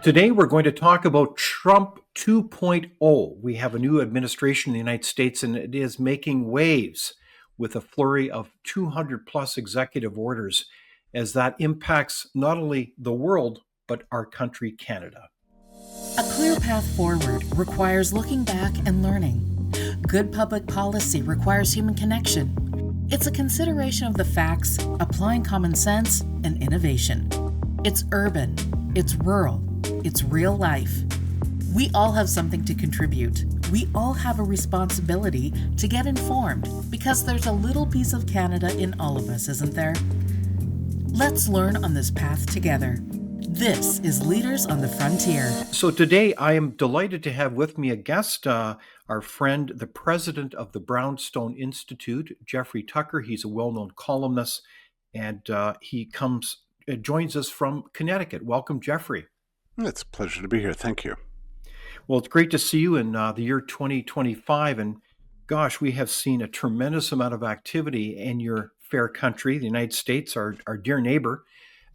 Today, we're going to talk about Trump 2.0. We have a new administration in the United States, and it is making waves with a flurry of 200 plus executive orders as that impacts not only the world, but our country, Canada. A clear path forward requires looking back and learning. Good public policy requires human connection. It's a consideration of the facts, applying common sense, and innovation. It's urban, it's rural, it's real life. We all have something to contribute. We all have a responsibility to get informed because there's a little piece of Canada in all of us, isn't there? Let's learn on this path together. This is Leaders on the Frontier. So today I am delighted to have with me a guest, our friend, the president of the Brownstone Institute, Jeffrey Tucker. He's a well-known columnist, and he joins us from Connecticut. Welcome, Jeffrey. It's a pleasure to be here. Thank you. Well, it's great to see you in the year 2025. And gosh, we have seen a tremendous amount of activity in your fair country, the United States, our dear neighbor,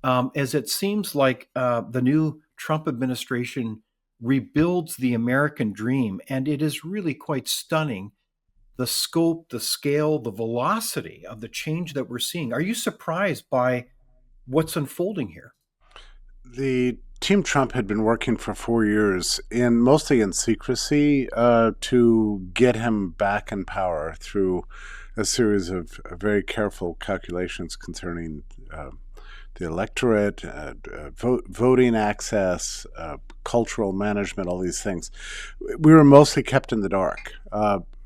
as it seems like the new Trump administration rebuilds the American dream. And it is really quite stunning, the scope, the scale, the velocity of the change that we're seeing. Are you surprised by what's unfolding here? The Team Trump had been working for 4 years, mostly in secrecy, to get him back in power through a series of very careful calculations concerning the electorate, voting access, cultural management, all these things. We were mostly kept in the dark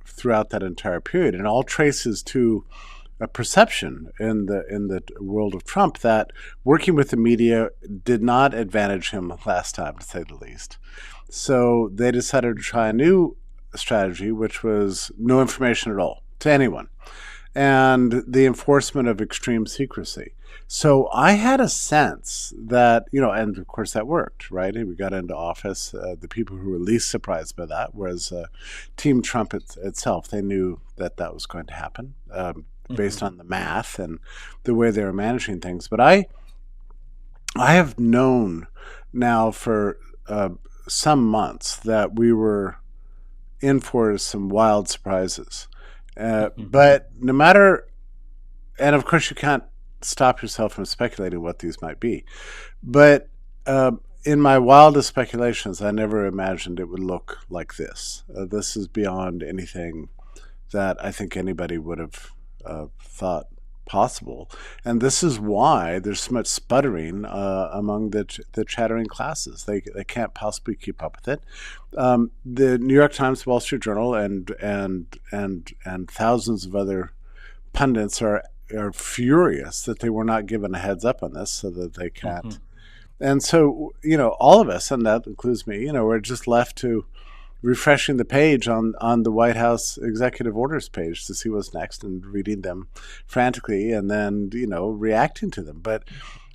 throughout that entire period, and all traces to a perception in the world of Trump that working with the media did not advantage him last time, to say the least. So they decided to try a new strategy, which was no information at all to anyone, and the enforcement of extreme secrecy. So I had a sense that, and of course that worked, right? We got into office. The people who were least surprised by that was Team Trump itself. They knew that was going to happen. Based on the math and the way they were managing things. But I have known now for some months that we were in for some wild surprises. But no matter, and of course you can't stop yourself from speculating what these might be. But in my wildest speculations, I never imagined it would look like this. This is beyond anything that I think anybody would have thought possible, and this is why there's so much sputtering among the chattering classes. They can't possibly keep up with it. The New York Times, Wall Street Journal, and thousands of other pundits are furious that they were not given a heads up on this, so that they can't. And so all of us, and that includes me, we're just left to refreshing the page on the White House executive orders page to see what's next and reading them frantically and then, reacting to them. But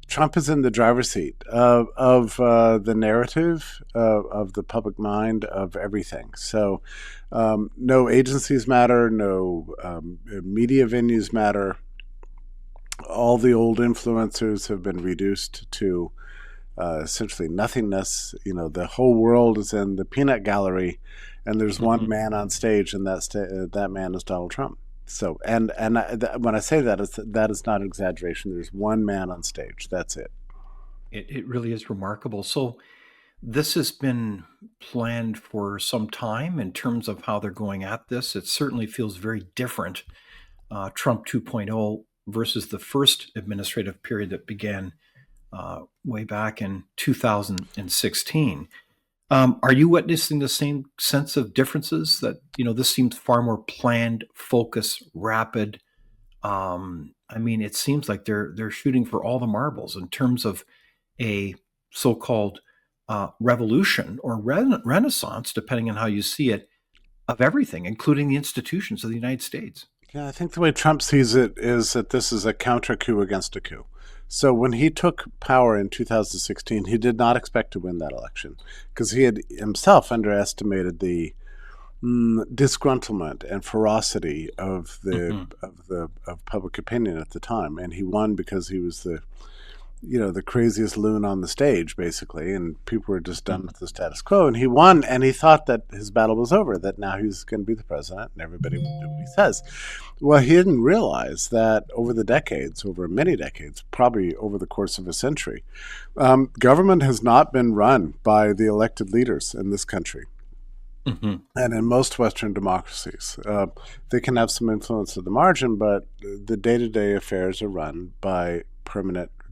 Trump is in the driver's seat of the narrative, of the public mind, of everything. So no agencies matter, no media venues matter. All the old influencers have been reduced to essentially nothingness. The whole world is in the peanut gallery, and there's one man on stage, and that man is Donald Trump. So, and when I say that is not exaggeration. There's one man on stage. That's it. It really is remarkable. So, this has been planned for some time in terms of how they're going at this. It certainly feels very different, Trump 2.0 versus the first administrative period that began way back in 2016. Are you witnessing the same sense of differences that, this seems far more planned, focused, rapid? It seems like they're shooting for all the marbles in terms of a so-called revolution or renaissance, depending on how you see it, of everything, including the institutions of the United States. Yeah, I think the way Trump sees it is that this is a counter coup against a coup. So when he took power in 2016, he did not expect to win that election because he had himself underestimated the disgruntlement and ferocity of public opinion at the time, and he won because he was the the craziest loon on the stage, basically, and people were just done with the status quo. And he won, and he thought that his battle was over, that now he's going to be the president, and everybody will do what he says. Well, he didn't realize that over the decades, over many decades, probably over the course of a century, government has not been run by the elected leaders in this country. Mm-hmm. And in most Western democracies, they can have some influence at the margin, but the day-to-day affairs are run by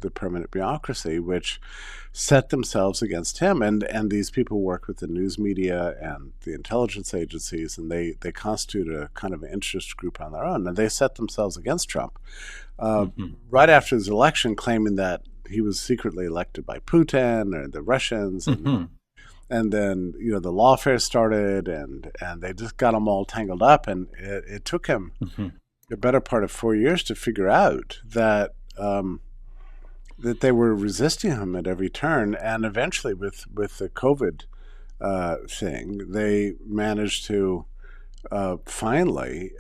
the permanent bureaucracy, which set themselves against him. And these people work with the news media and the intelligence agencies, and they constitute a kind of an interest group on their own. And they set themselves against Trump right after his election, claiming that he was secretly elected by Putin or the Russians. And then, the lawfare started, and they just got them all tangled up. And it took him the better part of 4 years to figure out that that they were resisting him at every turn. And eventually, with the COVID thing, they managed to finally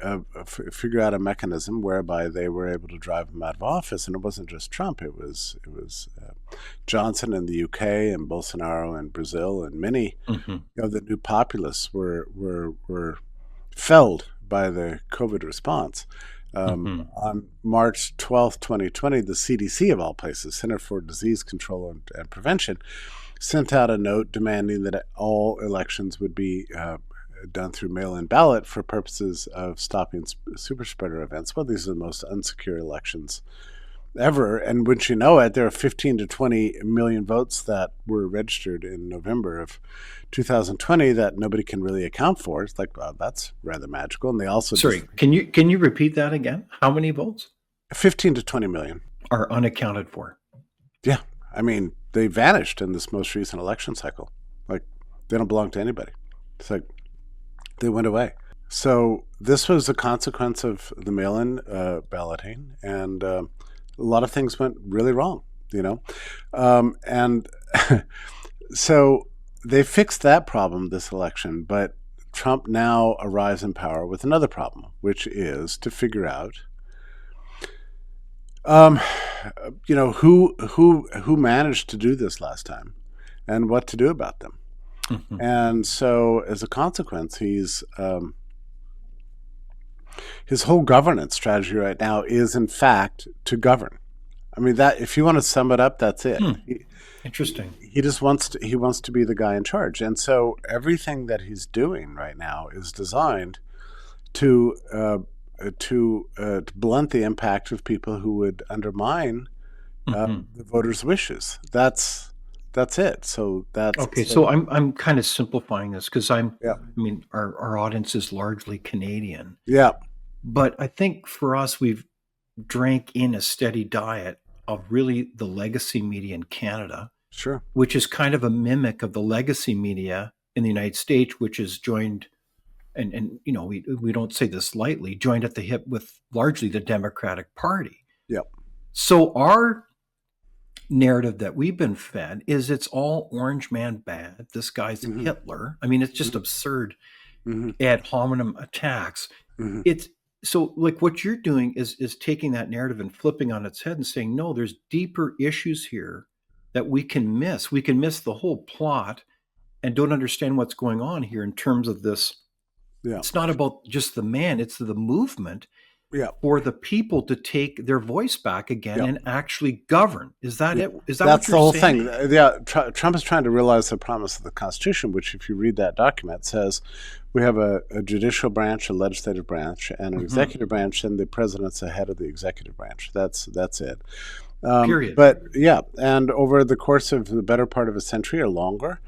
figure out a mechanism whereby they were able to drive him out of office. And it wasn't just Trump; it was Johnson in the UK and Bolsonaro in Brazil, and many of the new populists were felled by the COVID response. On March 12th, 2020, the CDC, of all places, Center for Disease Control and Prevention, sent out a note demanding that all elections would be done through mail-in ballot for purposes of stopping super spreader events. Well, these are the most unsecure elections ever. And wouldn't you know it, there are 15 to 20 million votes that were registered in November of 2020 that nobody can really account for. It's like, well, that's rather magical. And they also can you repeat that again? How many votes? 15 to 20 million are unaccounted for. Yeah, I mean, they vanished in this most recent election cycle. Like, they don't belong to anybody. It's like they went away. So this was a consequence of the mail-in balloting, and a lot of things went really wrong, and so they fixed that problem this election, but Trump now arrives in power with another problem, which is to figure out who managed to do this last time and what to do about them. And so as a consequence, his whole governance strategy right now is, in fact, to govern. I mean, that, if you want to sum it up, that's it. Interesting. He just wants to be the guy in charge. And so everything that he's doing right now is designed to blunt the impact of people who would undermine the voters' wishes. That's it. So that's okay. So I'm kind of simplifying this because I mean, our audience is largely Canadian. Yeah. But I think for us, we've drank in a steady diet of really the legacy media in Canada. Sure. Which is kind of a mimic of the legacy media in the United States, which is joined, and we don't say this lightly, joined at the hip with largely the Democratic Party. Yep. So our narrative that we've been fed is it's all orange man bad. This guy's Hitler. I mean, it's just absurd ad hominem attacks. It's so like what you're doing is taking that narrative and flipping on its head and saying, no, there's deeper issues here that we can miss. We can miss the whole plot and don't understand what's going on here in terms of this. Yeah. It's not about just the man, it's the movement for the people to take their voice back again and actually govern. Is that it? Is that That's what you're saying? The whole thing. Yeah, Trump is trying to realize the promise of the Constitution, which, if you read that document, says we have a judicial branch, a legislative branch, and an executive branch, and the president's the head of the executive branch. That's it. Period. But and over the course of the better part of a century or longer,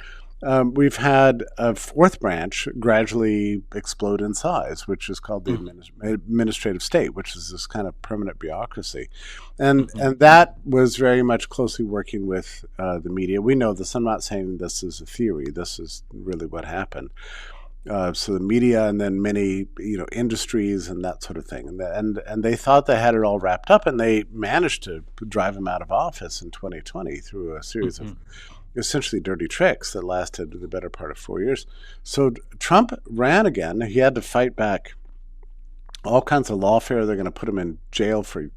we've had a fourth branch gradually explode in size, which is called the administrative state, which is this kind of permanent bureaucracy. And that was very much closely working with the media. We know this. I'm not saying this is a theory. This is really what happened. So the media and then many, industries and that sort of thing. And they thought they had it all wrapped up, and they managed to drive him out of office in 2020 through a series of essentially dirty tricks that lasted the better part of 4 years. So Trump ran again. He had to fight back all kinds of lawfare. They're going to put him in jail for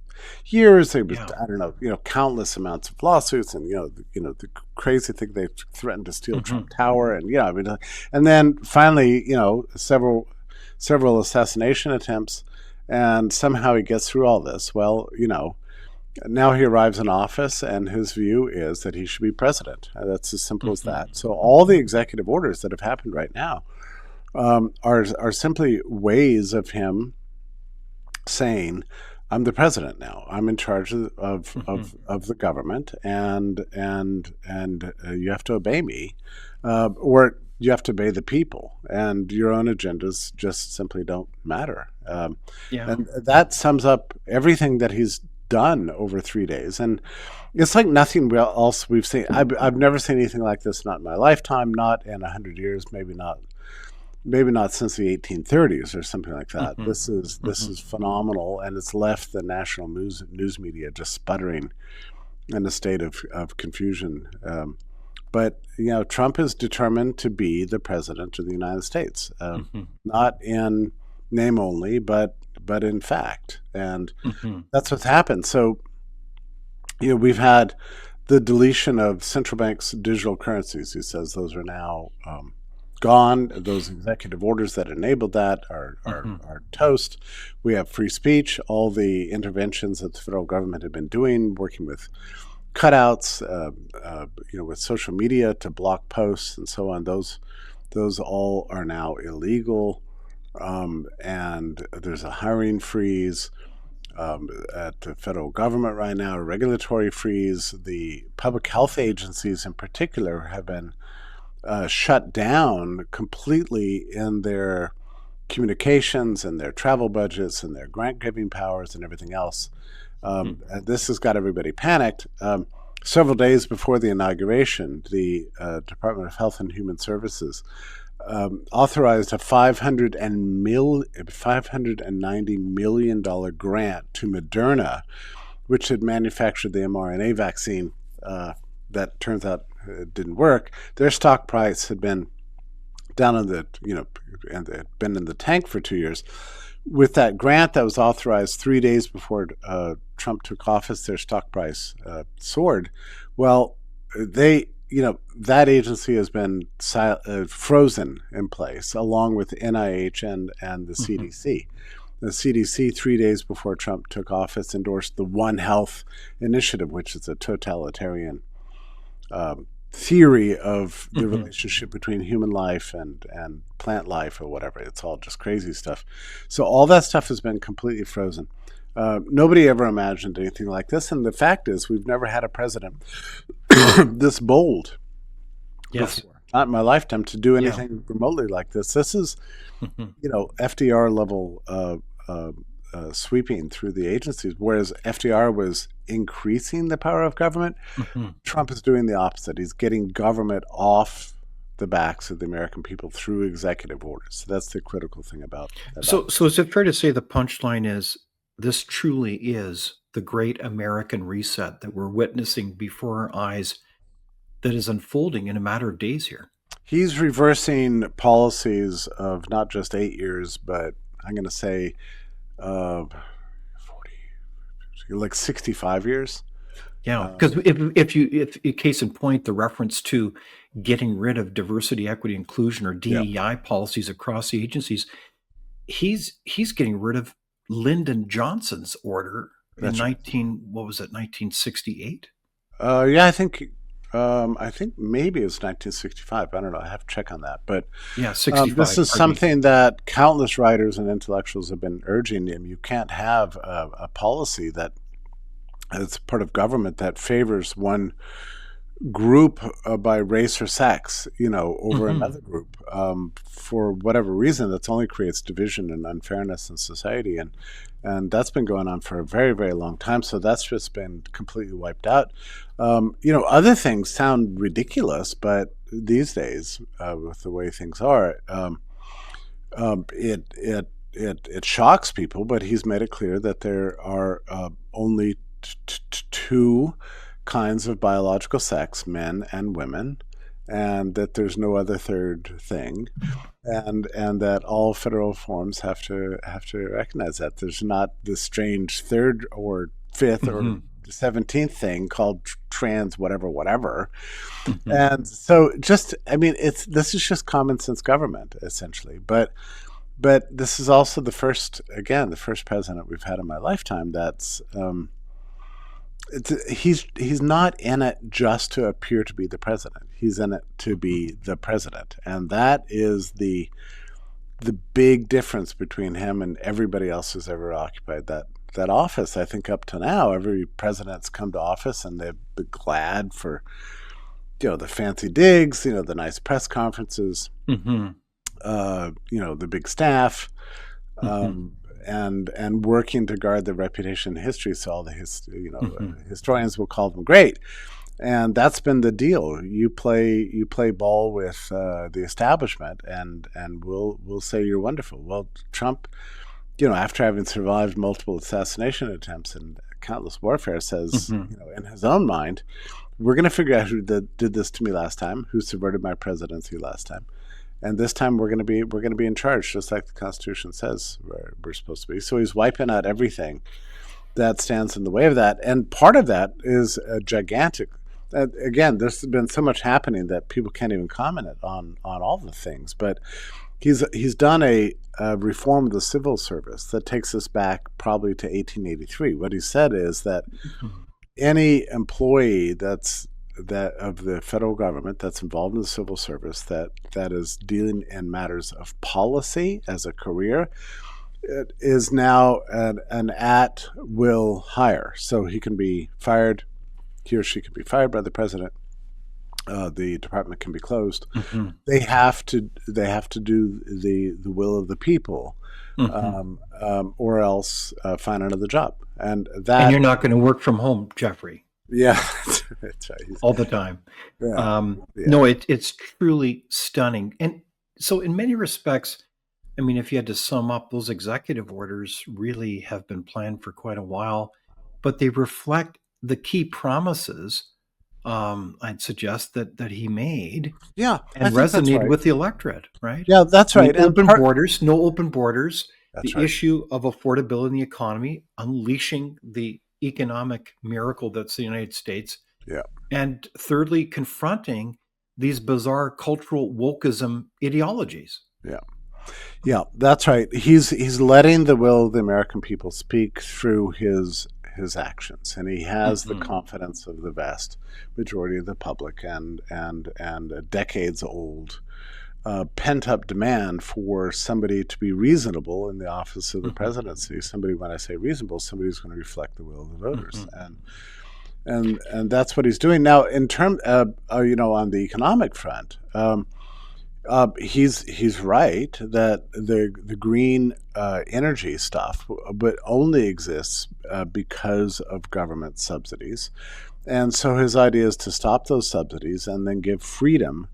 years. There was, Yeah. I don't know, countless amounts of lawsuits, and the crazy thing, they threatened to steal Trump Hmm. Tower, and I mean, and then finally, several assassination attempts, and somehow he gets through all this. Well, now he arrives in office, and his view is that he should be president. That's as simple as Hmm. that. So all the executive orders that have happened right now are simply ways of him saying, "I'm the president now. I'm in charge Hmm. of the government, and you have to obey me, or you have to obey the people, and your own agendas just simply don't matter." Yeah. And that sums up everything that he's done over 3 days, and it's like nothing else we've seen. I've never seen anything like this, not in my lifetime, not in 100 years, maybe not since the 1830s or something like that. Hmm. This is phenomenal, and it's left the national news media just sputtering in a state of confusion. But Trump is determined to be the president of the United States, Hmm. not in name only, but in fact, and Hmm. that's what's happened. So we've had the deletion of central banks' digital currencies. He says those are now gone. Those executive orders that enabled that Hmm. are toast. We have free speech. All the interventions that the federal government had been doing, working with cutouts, with social media to block posts and so on. Those all are now illegal, and there's a hiring freeze at the federal government right now, a regulatory freeze. The public health agencies, in particular, have been shut down completely in their communications and their travel budgets and their grant giving powers and everything else. And this has got everybody panicked. Several days before the inauguration, the Department of Health and Human Services authorized a $590 million grant to Moderna, which had manufactured the mRNA vaccine that turns out didn't work. Their stock price had been down in and had been in the tank for 2 years. With that grant that was authorized 3 days before Trump took office, their stock price soared. Well, that agency has been frozen in place, along with NIH and the Hmm. CDC. The CDC, 3 days before Trump took office, endorsed the One Health initiative, which is a totalitarian theory of the Hmm. relationship between human life and plant life or whatever. It's all just crazy stuff. So all that stuff has been completely frozen. Nobody ever imagined anything like this. And the fact is, we've never had a president this bold Yes. before. Not in my lifetime to do Yeah. anything remotely like this. This is, Hmm. FDR level sweeping through the agencies, whereas FDR was increasing the power of government. Hmm. Trump is doing the opposite. He's getting government off the backs of the American people through executive orders. So that's the critical thing about So is it fair to say the punchline is this truly is the great American reset that we're witnessing before our eyes that is unfolding in a matter of days here? He's reversing policies of not just 8 years, but I'm going to say 40, like 65 years. Yeah, Uh, because if case in point, the reference to getting rid of diversity, equity, inclusion, or yeah, DEI policies across the agencies, he's getting rid of Lyndon Johnson's order in that's right. 1968? Yeah, I think maybe it was 1965. I don't know. I have to check on that. But Yeah, this 65. is Pardon me. something that countless writers and intellectuals have been urging him. You can't have a policy that is part of government that favors one group by race or sex, over Hmm. another group for whatever reason. That's only creates division and unfairness in society, and that's been going on for a very, very long time. So that's just been completely wiped out. Other things sound ridiculous, but these days, with the way things are, it shocks people. But he's made it clear that there are only two kinds of biological sex, men and women, and that there's no other third thing, and that all federal forms have to recognize that there's not this strange third or fifth or Hmm. 17th thing called trans whatever whatever. Hmm. And so just, I mean, this is just common sense government essentially. But this is also the first president we've had in my lifetime that's he's not in it just to appear to be the president. He's in it to be the president, and that is the big difference between him and everybody else who's ever occupied that office. I think up to now, every president's come to office and they've been glad for the fancy digs, the nice press conferences, Hmm. the big staff. Hmm. And working to guard the reputation and history, so all the Hmm. historians will call them great, and that's been the deal. You play ball with the establishment, and we'll say you're wonderful. Well, Trump, after having survived multiple assassination attempts and countless warfare, says, Hmm. in his own mind, we're going to figure out who did this to me last time, who subverted my presidency last time. And this time we're going to be in charge, just like the Constitution says we're supposed to be. So he's wiping out everything that stands in the way of that, and part of that is a gigantic. Again, there's been so much happening that people can't even comment on all the things. But he's done a reform of the civil service that takes us back probably to 1883. What he said is that any employee that of the federal government that's involved in the civil service that is dealing in matters of policy as a career, it is now an at will hire. So he or she can be fired by the president. The department can be closed. Hmm. They have to do the will of the people, Hmm. or else find another job. And And you're that, not going to work from home, Jeffrey, yeah, that's right. all the time. Yeah, yeah, No, it's truly stunning. And so, in many respects, I mean, if you had to sum up, those executive orders really have been planned for quite a while, but they reflect the key promises, I'd suggest that he made yeah. I and think that's resonated right. with the electorate, right? Yeah, that's I mean, right. And no open borders, that's the right. issue of affordability in the economy, unleashing the economic miracle that's the United States, Yeah, and thirdly, confronting these bizarre cultural wokeism ideologies. yeah. Yeah, that's right. He's letting the will of the American people speak through his actions, and he has the Hmm. confidence of the vast majority of the public, and a decades old pent up demand for somebody to be reasonable in the office of the Hmm. presidency. Somebody, when I say reasonable, somebody who's going to reflect the will of the voters, Hmm. and that's what he's doing now. In term, on the economic front. He's right that the green energy stuff, but only exists because of government subsidies, and so his idea is to stop those subsidies and then give freedom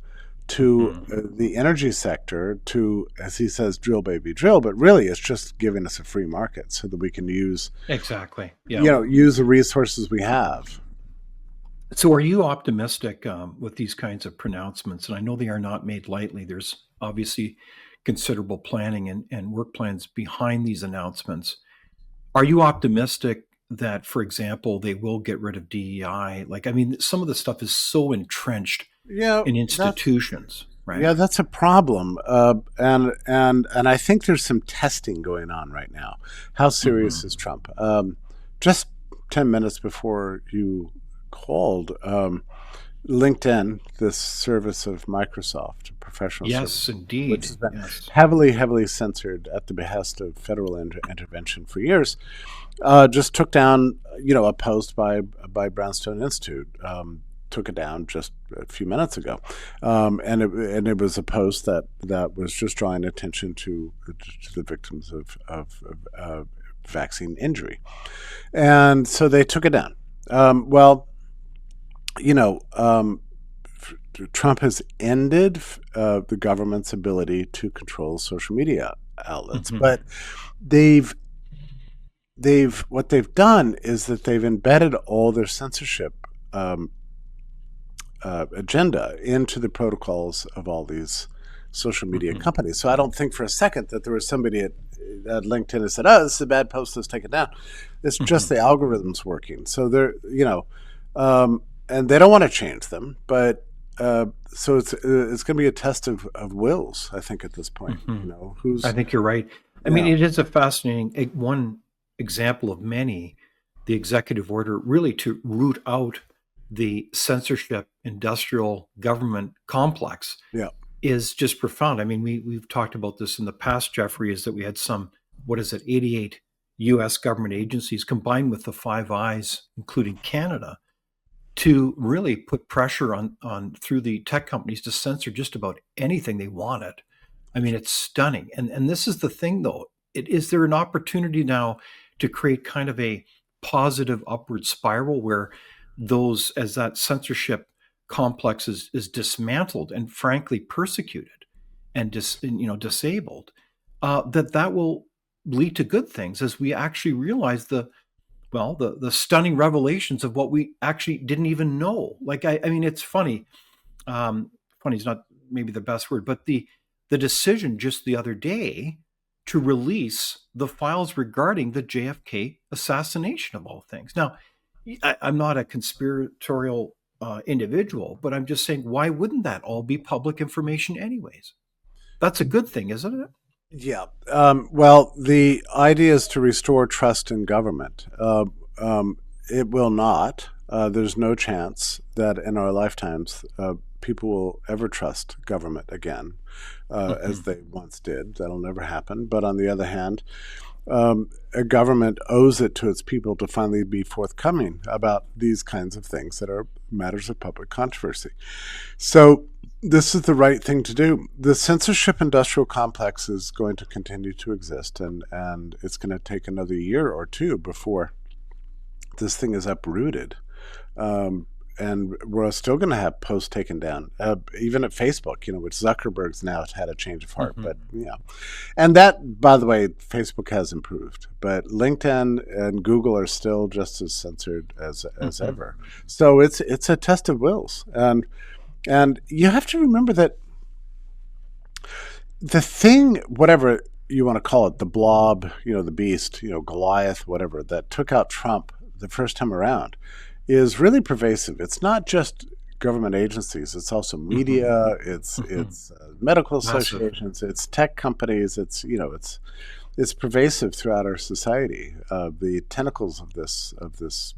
to Hmm. the energy sector to, as he says, drill baby drill. But really, it's just giving us a free market so that we can Exactly. Yeah. use the resources we have. So, are you optimistic with these kinds of pronouncements? And I know they are not made lightly. There's obviously considerable planning and work plans behind these announcements. Are you optimistic that, for example, they will get rid of DEI? Like, I mean, some of the stuff is so entrenched Yeah, in that's institutions, right? Yeah, that's a problem, and I think there's some testing going on right now. How serious Hmm. is Trump? Just 10 minutes before you called, LinkedIn, this service of Microsoft, a professional Yes, service, which indeed. has been Yes. heavily censored at the behest of federal intervention for years, just took down, a post by Brownstone Institute. Took it down just a few minutes ago, and it was a post that was just drawing attention to the victims of vaccine injury, and so they took it down. Well, you know, Trump has ended the government's ability to control social media outlets, Hmm. but they've what they've done is that they've embedded all their censorship agenda into the protocols of all these social media Hmm. companies. So I don't think for a second that there was somebody at LinkedIn who said, "Oh, this is a bad post. Let's take it down." It's just Hmm. the algorithms working. So they're, and they don't want to change them, but so it's going to be a test of wills, I think, at this point. Hmm. I Who's think you're right. I mean, yeah. it is a fascinating one example of many, the executive order really to root out the censorship industrial government complex Yeah. is just profound. I mean, we've talked about this in the past, Jeffrey, is that we had some, what is it, 88 US government agencies combined with the Five Eyes, including Canada, to really put pressure on through the tech companies to censor just about anything they wanted. I mean, it's stunning. And this is the thing though. Is there an opportunity now to create kind of a positive upward spiral where those as that censorship complex is dismantled and frankly persecuted and disabled, that will lead to good things as we actually realize the stunning revelations of what we actually didn't even know. Like I mean, it's funny. Funny is not maybe the best word, but the decision just the other day to release the files regarding the JFK assassination of all things. Now, I'm not a conspiratorial individual, but I'm just saying, why wouldn't that all be public information, anyways? That's a good thing, isn't it? Yeah. Well, the idea is to restore trust in government. It will not. There's no chance that in our lifetimes people will ever trust government again, Hmm. as they once did. That'll never happen. But on the other hand, a government owes it to its people to finally be forthcoming about these kinds of things that are matters of public controversy. So this is the right thing to do. The censorship industrial complex is going to continue to exist, and it's going to take another year or two before this thing is uprooted. And we're still going to have posts taken down, even at Facebook, which Zuckerberg's now had a change of heart. But Hmm. and that, by the way, Facebook has improved, but LinkedIn and Google are still just as censored as Hmm. ever. So it's a test of wills, and you have to remember that the thing, whatever you want to call it, the blob, the beast, Goliath, whatever, that took out Trump the first time around, is really pervasive. It's not just government agencies; it's also Hmm. media, it's Hmm. medical Massive. associations, it's tech companies, it's pervasive throughout our society. The tentacles of this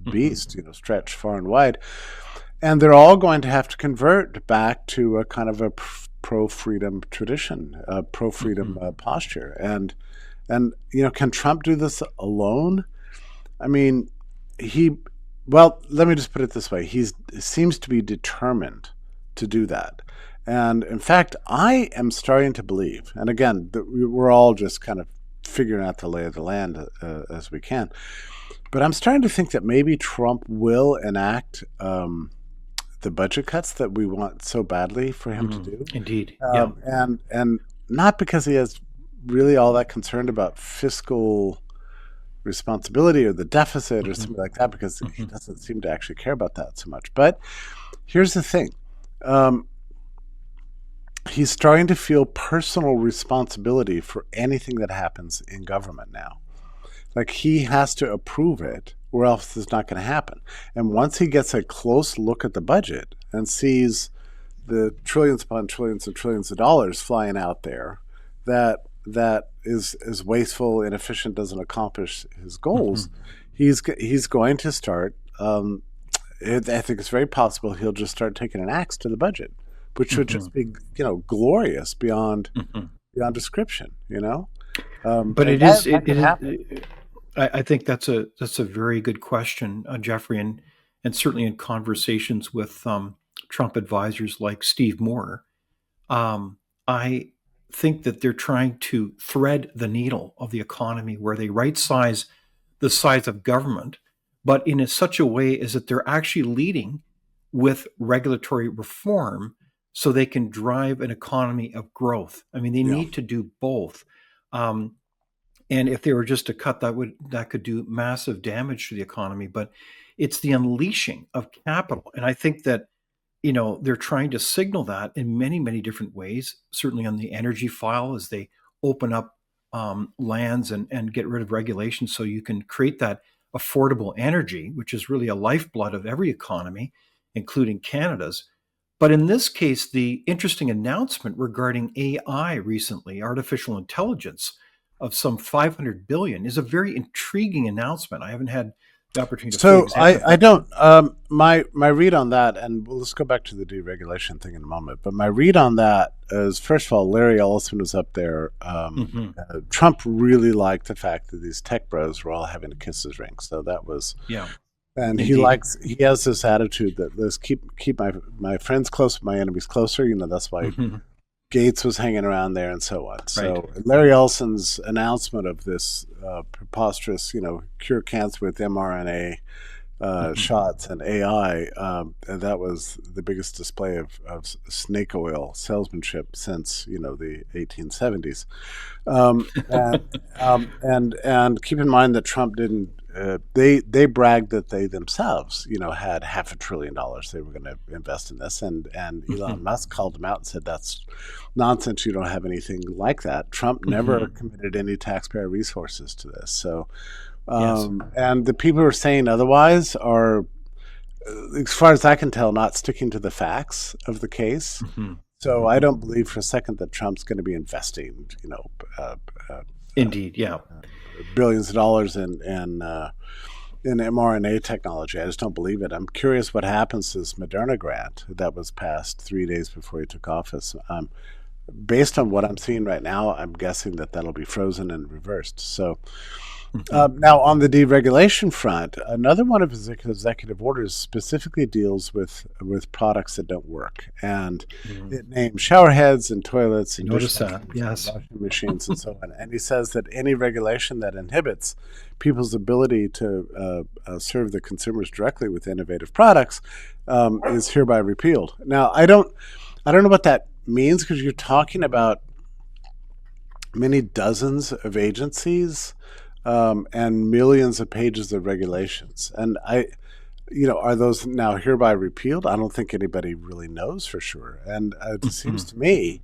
Hmm. beast, stretch far and wide, and they're all going to have to convert back to a kind of a pro freedom tradition, a pro freedom Hmm. posture, and can Trump do this alone? I mean, he. Well, let me just put it this way: he seems to be determined to do that. And in fact, I am starting to believe, and again, we're all just kind of figuring out the lay of the land as we can. But I'm starting to think that maybe Trump will enact the budget cuts that we want so badly for him to do, Indeed. Yeah. and not because he is really all that concerned about fiscal responsibility or the deficit or Hmm. something like that, because he Hmm. doesn't seem to actually care about that so much. But here's the thing. Um, he's starting to feel personal responsibility for anything that happens in government now. Like he has to approve it, or else it's not going to happen. And once he gets a close look at the budget and sees the trillions upon trillions and trillions of dollars flying out there, that is wasteful, inefficient, doesn't accomplish his Hmm. goals, he's going to start. I think it's very possible he'll just start taking an axe to the budget, which would Hmm. just be glorious Hmm. beyond description. But And it that is that it, could it happen. is. I think that's a very good question, Jeffrey, and certainly in conversations with Trump advisors like Steve Moore, I think that they're trying to thread the needle of the economy where they right size the size of government, but in such a way is that they're actually leading with regulatory reform so they can drive an economy of growth. I mean, they Yeah. need to do both. Um, and if they were just to cut, that could do massive damage to the economy. But it's the unleashing of capital, and I think that they're trying to signal that in many, many different ways, certainly on the energy file as they open up lands and get rid of regulations so you can create that affordable energy, which is really a lifeblood of every economy, including Canada's. But in this case, the interesting announcement regarding AI recently, artificial intelligence, of some 500 billion is a very intriguing announcement. I haven't had the opportunity to fully So examine it, I but don't my read on that, and let's go back to the deregulation thing in a moment. But my read on that is, first of all, Larry Ellison was up there. hmm Trump really liked the fact that these tech bros were all having to kiss his ring. So that was, yeah, and indeed. he has this attitude that let's keep my friends close, my enemies closer. That's why hmm Gates was hanging around there and so on. Right. So Larry Ellison's announcement of this preposterous, cure cancer with mRNA hmm shots and AI, and that was the biggest display of snake oil salesmanship since the 1870s. And keep in mind that Trump didn't. They bragged that they themselves, had $500 billion they were going to invest in this, and hmm Elon Musk called them out and said that's nonsense. You don't have anything like that. Trump never hmm committed any taxpayer resources to this. So, Yes. and the people who are saying otherwise are, as far as I can tell, not sticking to the facts of the case. hmm So I hmm don't believe for a second that Trump's going to be investing, uh, uh, Indeed. Yeah. billions of dollars in mRNA technology. I just don't believe it. I'm curious what happens to this Moderna grant that was passed 3 days before he took office. Based on what I'm seeing right now, I'm guessing that that'll be frozen and reversed. So hmm now, on the deregulation front, another one of his executive orders specifically deals with products that don't work, and hmm it names shower heads and toilets I and noticed that. dishwashers and Yes. washing machines and so on. And he says that any regulation that inhibits people's ability to serve the consumers directly with innovative products is hereby repealed. Now, I don't know what that means, because you're talking about many dozens of agencies and millions of pages of regulations. And are those now hereby repealed? I don't think anybody really knows for sure. And it seems hmm to me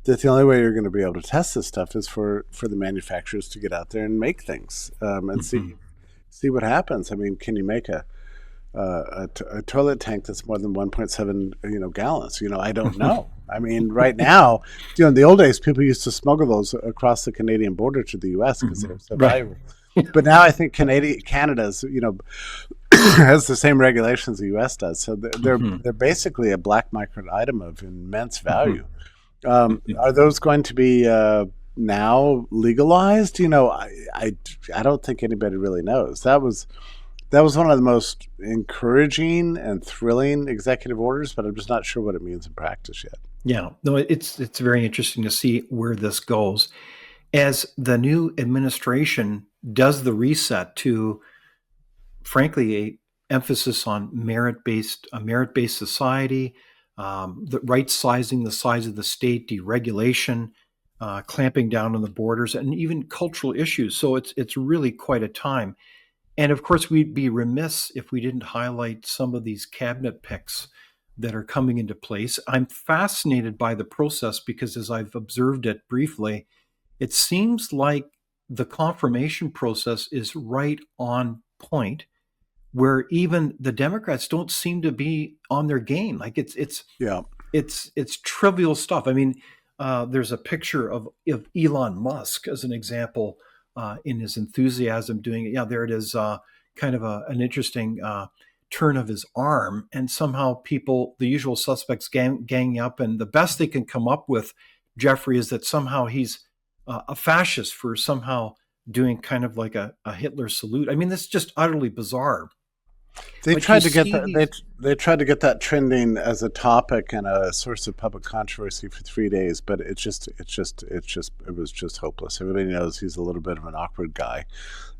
that the only way you're going to be able to test this stuff is for the manufacturers to get out there and make things and hmm see what happens. I mean, can you make a toilet tank that's more than 1.7 gallons? I don't know. I mean, right now, in the old days, people used to smuggle those across the Canadian border to the U.S. because they were so Right. valuable. But now I think Canada's has the same regulations the U.S. does, so hmm they're basically a black market item of immense hmm value. Are those going to be now legalized? I don't think anybody really knows. That was one of the most encouraging and thrilling executive orders, but I'm just not sure what it means in practice yet. Yeah. No, it's very interesting to see where this goes as the new administration does the reset to, frankly, a emphasis on merit-based a merit-based society, the right sizing the size of the state, deregulation, clamping down on the borders, and even cultural issues. So it's really quite a time. And of course, we'd be remiss if we didn't highlight some of these cabinet picks that are coming into place. I'm fascinated by the process because, as I've observed it briefly, it seems like the confirmation process is right on point, where even the Democrats don't seem to be on their game. Like Yeah. it's trivial stuff. I mean, there's a picture of Elon Musk as an example in his enthusiasm doing it. Yeah, there it is. Kind of an interesting turn of his arm, and somehow people, the usual suspects, gang up, and the best they can come up with, Jeffrey, is that somehow he's a fascist for somehow doing kind of like a Hitler salute. I mean, this is just utterly bizarre. They But you tried to get see that these. they tried to get that trending as a topic and a source of public controversy for 3 days, but it was just hopeless. Everybody knows he's a little bit of an awkward guy,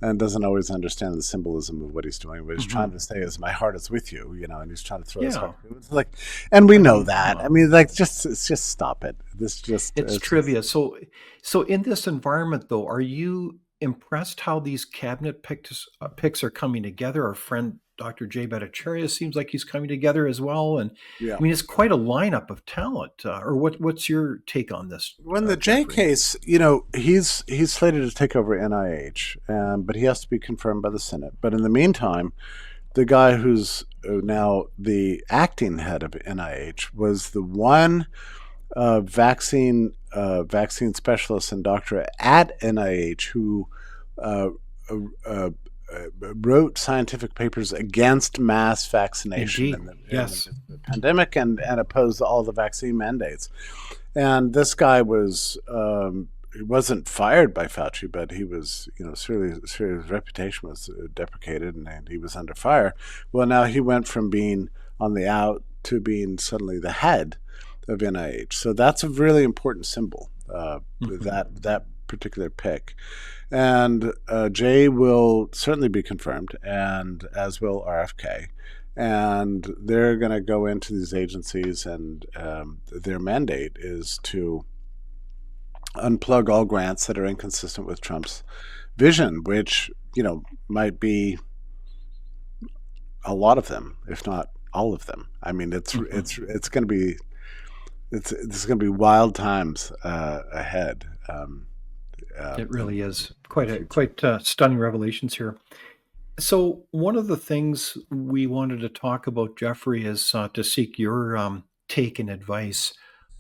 and doesn't always understand the symbolism of what he's doing. What he's trying Mhm. to say is, "My heart is with you," and he's trying to throw his heart. Yeah, It's like, and we I know mean, come that. I on. mean, like, just stop it. This just It's it's just trivia. So in this environment, though, are you impressed how these cabinet picks are coming together? Our friend Dr. Jay Bhattacharya seems like he's coming together as well. And Yeah. I mean, it's quite a lineup of talent. Or what's your take on this, When the J Jeffrey? case, he's slated to take over NIH, but he has to be confirmed by the Senate. But in the meantime, the guy who's now the acting head of NIH was the one vaccine specialist and doctor at NIH who uh, uh, uh, wrote scientific papers against mass vaccination Indeed. Yes. in the pandemic and opposed all the vaccine mandates. And this guy he wasn't fired by Fauci, but he was, his reputation was deprecated, and he was under fire. Well, now he went from being on the out to being suddenly the head of NIH. So that's a really important symbol, that particular pick. And Jay will certainly be confirmed, and as will RFK. And they're going to go into these agencies, and their mandate is to unplug all grants that are inconsistent with Trump's vision, which might be a lot of them, if not all of them. I mean, it's going to be this is going to be wild times ahead. It really is quite stunning revelations here. So one of the things we wanted to talk about, Jeffrey, is to seek your take and advice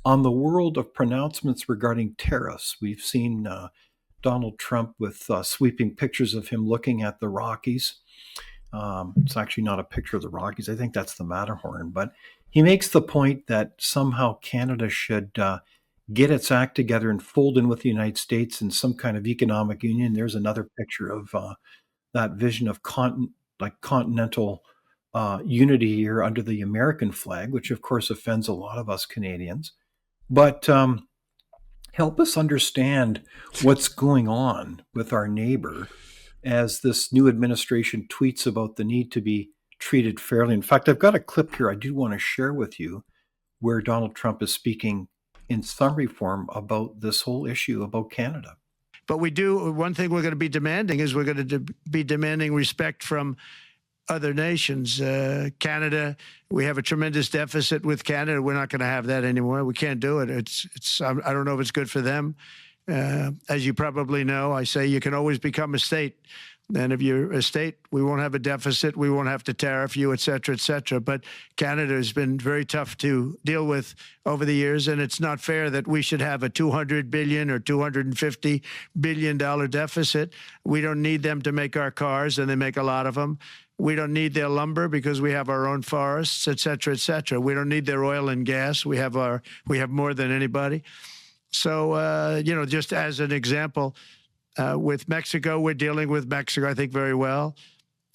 on the world of pronouncements regarding tariffs. We've seen Donald Trump with sweeping pictures of him looking at the Rockies. It's actually not a picture of the Rockies. I think that's the Matterhorn. But he makes the point that somehow Canada should get its act together and fold in with the United States in some kind of economic union. There's another picture of that vision of continental unity here under the American flag, which of course offends a lot of us Canadians. But help us understand what's going on with our neighbor as this new administration tweets about the need to be treated fairly. In fact, I've got a clip here I do want to share with you where Donald Trump is speaking in summary form about this whole issue about Canada. But one thing we're going to be demanding is we're going to be demanding respect from other nations. Canada, we have a tremendous deficit with Canada. We're not going to have that anymore. We can't do it. I don't know if it's good for them. As you probably know, I say you can always become a state. And if you're a state, we won't have a deficit. We won't have to tariff you, et cetera, et cetera. But Canada has been very tough to deal with over the years. And it's not fair that we should have a $200 billion or $250 billion deficit. We don't need them to make our cars, and they make a lot of them. We don't need their lumber because we have our own forests, et cetera, et cetera. We don't need their oil and gas. We have more than anybody. So, just as an example, with Mexico, we're dealing with Mexico, I think, very well.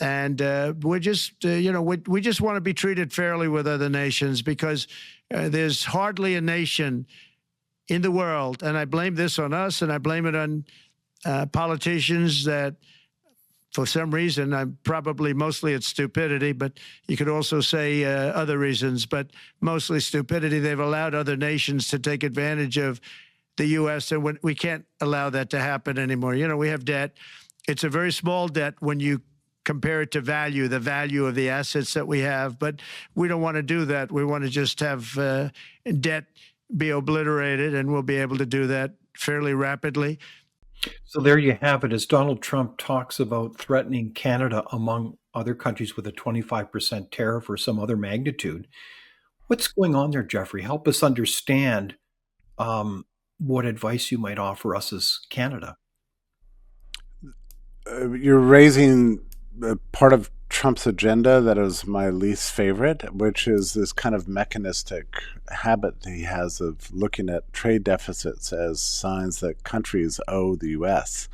And we just want to be treated fairly with other nations because there's hardly a nation in the world, and I blame this on us, and I blame it on politicians that, for some reason, mostly it's stupidity, but you could also say other reasons, but mostly stupidity. They've allowed other nations to take advantage of the U.S., and we can't allow that to happen anymore. We have debt. It's a very small debt when you compare it to the value of the assets that we have, but we don't want to do that. We want to just have debt be obliterated, and we'll be able to do that fairly rapidly. So there you have it, as Donald Trump talks about threatening Canada, among other countries, with a 25% tariff or some other magnitude. What's going on there, Jeffrey? Help us understand what advice you might offer us as Canada. You're raising part of Trump's agenda that is my least favorite, which is this kind of mechanistic habit he has of looking at trade deficits as signs that countries owe the U.S.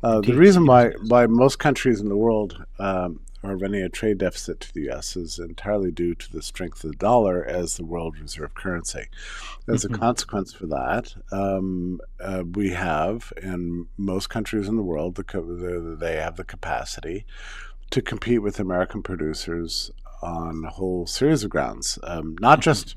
The reason why most countries in the world are running a trade deficit to the U.S. is entirely due to the strength of the dollar as the world reserve currency. As a consequence for that, we have, in most countries in the world, they have the capacity to compete with American producers on a whole series of grounds, not just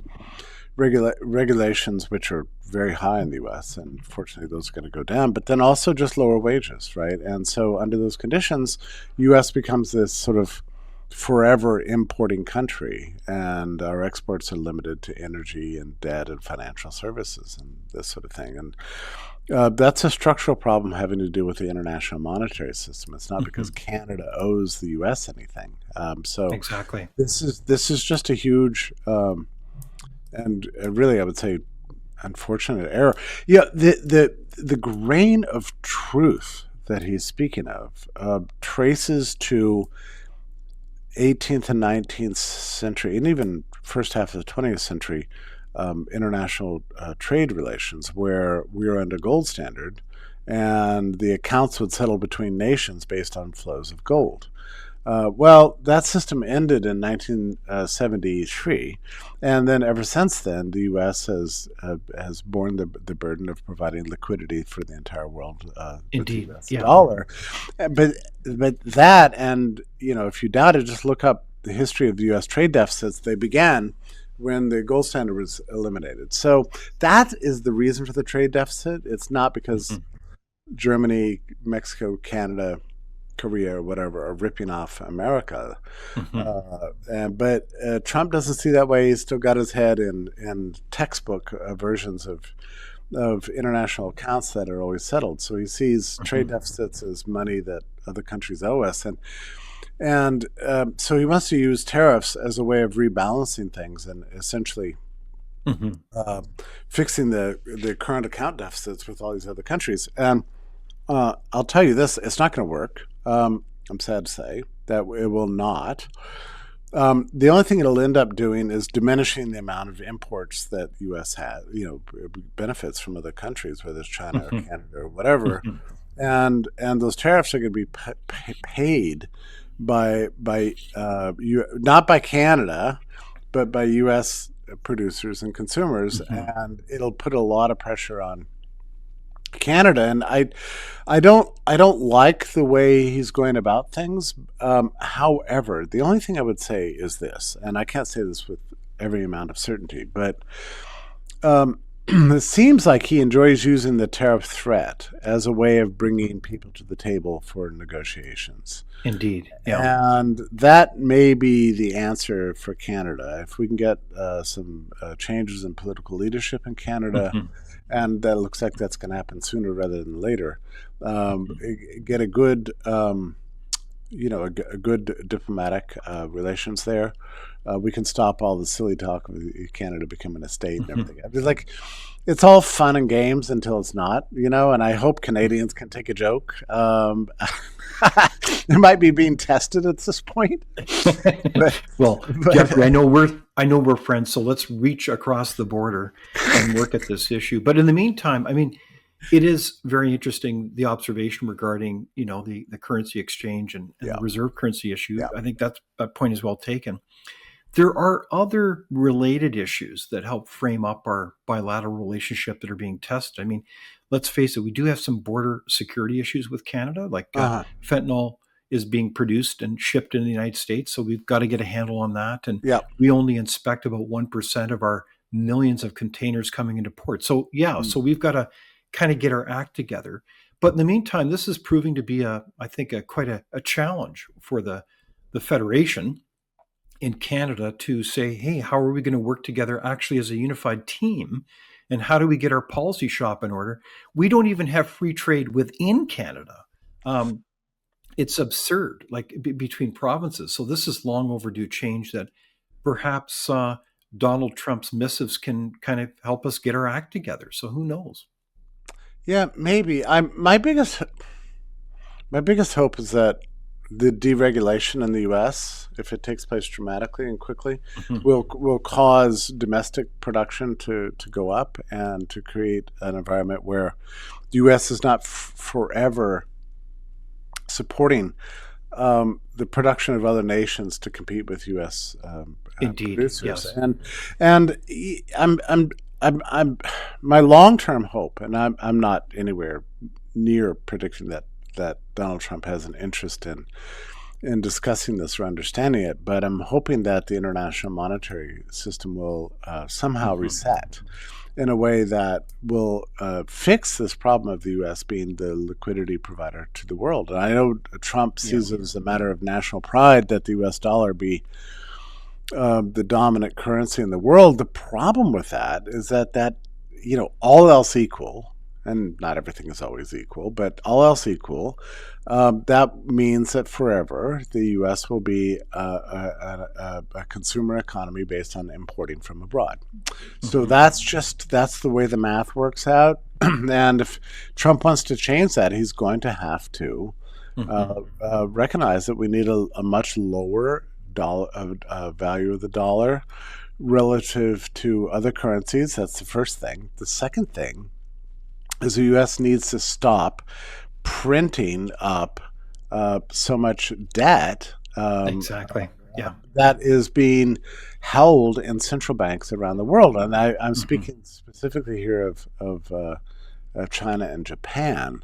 regulations, which are very high in the U.S., and fortunately those are going to go down, but then also just lower wages, right? And so under those conditions, U.S. becomes this sort of forever importing country, and our exports are limited to energy and debt and financial services and this sort of thing. And that's a structural problem having to do with the international monetary system. It's not because Canada owes the U.S. anything. So Exactly. this is just a huge and really, I would say, unfortunate error. Yeah, the grain of truth that he's speaking of traces to 18th and 19th century, and even first half of the 20th century, international trade relations, where we were under gold standard, and the accounts would settle between nations based on flows of gold. Well, that system ended in 1973, and then ever since then, the U.S. has borne the burden of providing liquidity for the entire world with the Indeed. U.S. Yeah. dollar. But that, and if you doubt it, just look up the history of the U.S. trade deficits. They began when the gold standard was eliminated. So that is the reason for the trade deficit. It's not because Germany, Mexico, Canada, Korea, or whatever, are ripping off America. But Trump doesn't see that way. He's still got his head in textbook versions of international accounts that are always settled. So he sees trade deficits as money that other countries owe us, and so he wants to use tariffs as a way of rebalancing things and essentially fixing the current account deficits with all these other countries. And I'll tell you this: it's not going to work. I'm sad to say that it will not. The only thing it'll end up doing is diminishing the amount of imports that the U.S. has, benefits from other countries, whether it's China or Canada or whatever. And those tariffs are going to be paid by not by Canada, but by U.S. producers and consumers, and it'll put a lot of pressure on Canada. And I don't like the way he's going about things. However, the only thing I would say is this, and I can't say this with every amount of certainty, but it seems like he enjoys using the tariff threat as a way of bringing people to the table for negotiations. Indeed. Yeah. And that may be the answer for Canada. If we can get some changes in political leadership in Canada, and that looks like that's going to happen sooner rather than later, get a good, a good diplomatic relations there. We can stop all the silly talk of Canada becoming a state and everything. It's it's all fun and games until it's not, and I hope Canadians can take a joke. It might be being tested at this point. Well, Jeffrey, I know we're friends, so let's reach across the border and work at this issue. But in the meantime, I mean, it is very interesting, the observation regarding, the currency exchange and the reserve currency issue. I think that point is well taken. There are other related issues that help frame up our bilateral relationship that are being tested. I mean, let's face it, we do have some border security issues with Canada, like fentanyl is being produced and shipped in the United States. So we've got to get a handle on that. And we only inspect about 1% of our millions of containers coming into port. So so we've got to kind of get our act together. But in the meantime, this is proving to be quite a challenge for the Federation in Canada to say, hey, how are we going to work together actually as a unified team? And how do we get our policy shop in order? We don't even have free trade within Canada. It's absurd, like between provinces. So this is long overdue change that perhaps Donald Trump's missives can kind of help us get our act together. So who knows? Yeah, maybe. My biggest hope is that the deregulation in the U.S., if it takes place dramatically and quickly, will cause domestic production to go up and to create an environment where the U.S. is not forever supporting the production of other nations to compete with U.S. Indeed, producers. yes. And I'm my long-term hope, and I'm not anywhere near predicting that Donald Trump has an interest in discussing this or understanding it, but I'm hoping that the international monetary system will somehow reset, in a way that will fix this problem of the U.S. being the liquidity provider to the world. And I know Trump sees it as a matter of national pride that the U.S. dollar be the dominant currency in the world. The problem with that is that all else equal, and not everything is always equal, but all else equal, that means that forever the U.S. will be a consumer economy based on importing from abroad. So that's the way the math works out. And if Trump wants to change that, he's going to have to recognize that we need a much lower value of the dollar relative to other currencies. That's the first thing. The second thing is the U.S. needs to stop printing up so much debt. Exactly. Yeah. That is being held in central banks around the world. And I'm speaking specifically here of China and Japan.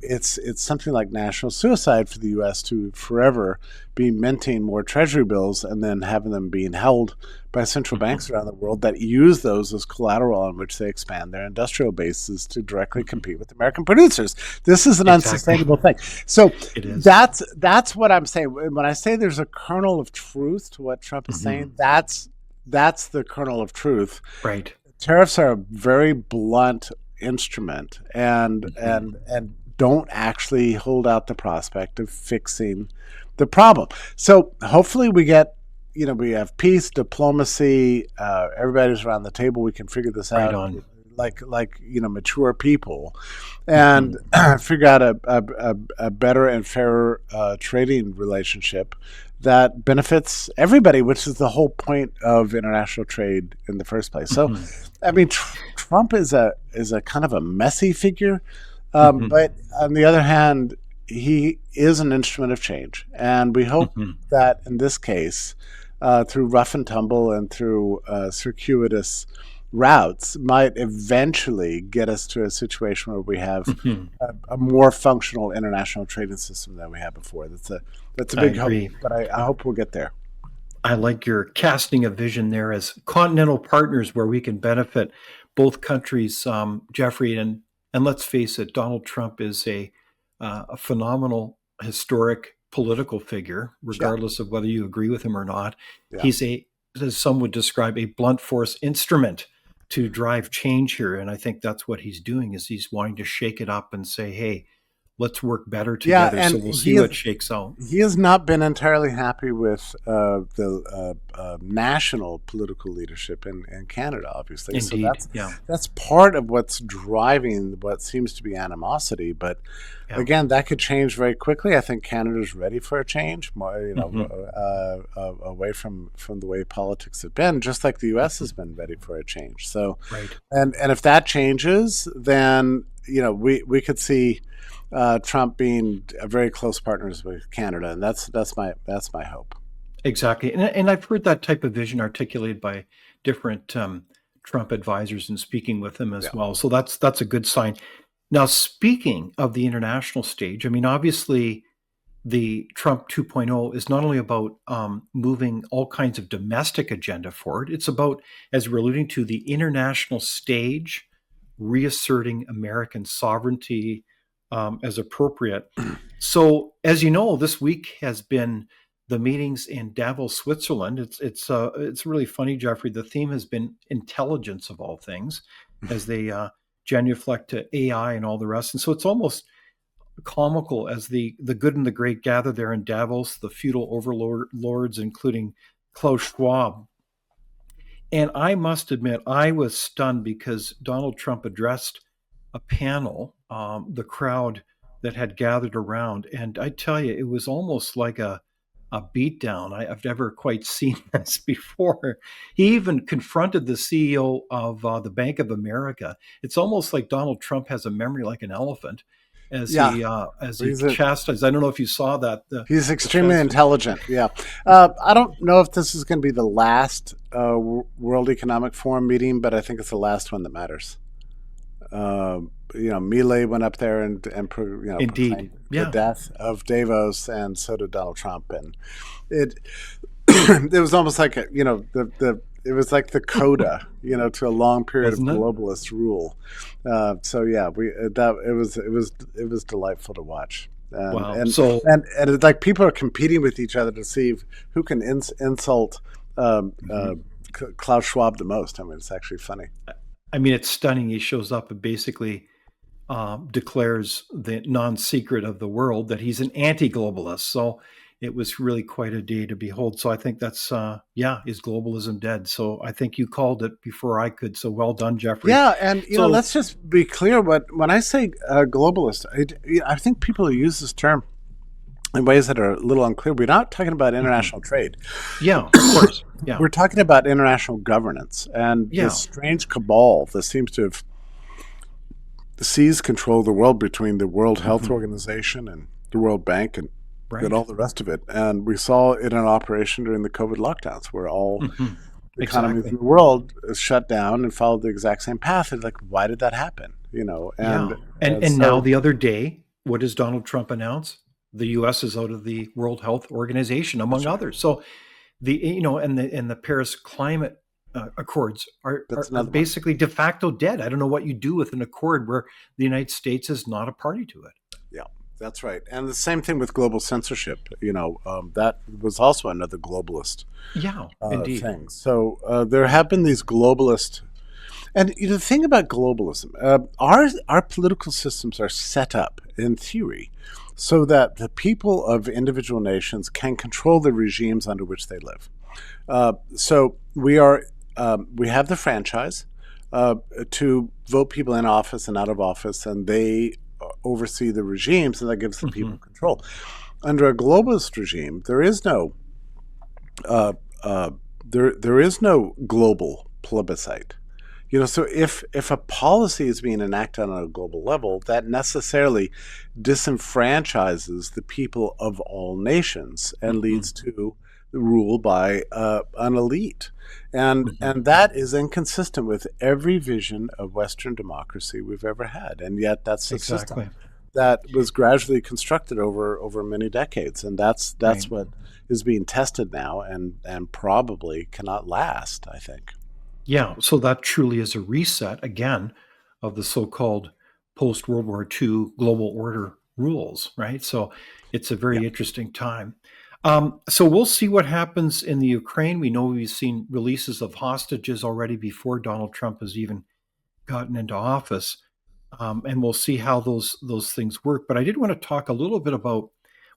It's something like national suicide for the U.S. to forever be minting more treasury bills and then having them being held by central banks around the world that use those as collateral on which they expand their industrial bases to directly compete with American producers. This is an unsustainable thing. So that's what I'm saying. When I say there's a kernel of truth to what Trump is saying, that's the kernel of truth. Right. Tariffs are a very blunt instrument and don't actually hold out the prospect of fixing the problem. So hopefully we get, we have peace, diplomacy, everybody's around the table, we can figure this out like mature people and figure out a better and fairer trading relationship that benefits everybody, which is the whole point of international trade in the first place. So, I mean, Trump is a kind of a messy figure, but on the other hand, he is an instrument of change, and we hope that in this case, through rough and tumble and through circuitous routes, might eventually get us to a situation where we have a more functional international trading system than we had before. That's a big hope, but I hope we'll get there. I like your casting a vision there as continental partners where we can benefit both countries, Jeffrey. And let's face it, Donald Trump is a phenomenal historic political figure, regardless of whether you agree with him or not. He's as some would describe, a blunt force instrument to drive change here. And I think that's what he's doing, is he's wanting to shake it up and say, hey, let's work better together. So we'll see what shakes out. He has not been entirely happy with the national political leadership in Canada, obviously. Indeed. So that's part of what's driving what seems to be animosity. But again, that could change very quickly. I think Canada's ready for a change, more, away from the way politics have been, just like the U.S. has been ready for a change. So, and if that changes, then we could see Trump being very close partners with Canada, and that's my hope. Exactly, and I've heard that type of vision articulated by different Trump advisors and speaking with them as well. So that's a good sign. Now, speaking of the international stage, I mean, obviously, the Trump 2.0 is not only about moving all kinds of domestic agenda forward. It's about, as we're alluding to, the international stage, reasserting American sovereignty as appropriate. So, as you know, this week has been the meetings in Davos, Switzerland. It's really funny, Jeffrey. The theme has been intelligence of all things, as they genuflect to AI and all the rest. And so it's almost comical as the good and the great gather there in Davos, the feudal overlords, including Klaus Schwab. And I must admit, I was stunned because Donald Trump addressed a panel, the crowd that had gathered around. And I tell you, it was almost like a beatdown. I've never quite seen this before. He even confronted the CEO of the Bank of America. It's almost like Donald Trump has a memory like an elephant, as he chastised. I don't know if you saw that. He's extremely intelligent. Yeah, I don't know if this is going to be the last World Economic Forum meeting, but I think it's the last one that matters. Milei went up there and indeed, the death of Davos, and so did Donald Trump, and it it was almost like the It was like the coda, to a long period of Wasn't it? globalist rule. So yeah, it was delightful to watch, Wow. So and it's like people are competing with each other to see who can insult mhm. Klaus Schwab the most. I mean, it's actually funny. I mean, it's stunning. He shows up and basically declares the non-secret of the world that he's an anti-globalist. So it was really quite a day to behold. So I think that's yeah, is globalism dead? So I think you called it before I could. So well done, Jeffrey. Yeah, and So let's just be clear. When I say globalist, I think people who use this term in ways that are a little unclear. We're not talking about mhm. international trade. Yeah, of course, yeah, We're talking about international governance and this yeah, strange cabal that seems to have seized control of the world between the World Health hmm, Organization and the World Bank and right, all the rest of it. And we saw it in operation during the COVID lockdowns, where all hmm, economies in exactly, the world shut down and followed the exact same path. It's like, why did that happen? yeah. And now So the other day, what does Donald Trump announce? The U.S. is out of the World Health Organization, among that's right. others. So and the Paris climate accords That's are another one. basically de facto dead. I don't know what you do with an accord where the United States is not a party to it. Yeah, that's right. And the same thing with global censorship. That was also another globalist Yeah, indeed. thing. So there have been these globalist. And the thing about globalism, our political systems are set up in theory so that the people of individual nations can control the regimes under which they live. So we have the franchise to vote people in office and out of office, and they oversee the regimes, and that gives the Hmm. people control. Under a globalist regime, there is no uh, uh, there is no global plebiscite. So if a policy is being enacted on a global level, that necessarily disenfranchises the people of all nations and Hmm. leads to rule by an elite, Hmm. and that is inconsistent with every vision of Western democracy we've ever had, and yet that's the system Exactly. that was gradually constructed over many decades, and Right. that's what is being tested now, and probably cannot last, I think. Yeah. So that truly is a reset again of the so-called post World War II global order rules. Right. So it's a Yeah. very interesting time. So we'll see what happens in the Ukraine. We know we've seen releases of hostages already before Donald Trump has even gotten into office, and we'll see how those things work. But I did want to talk a little bit about.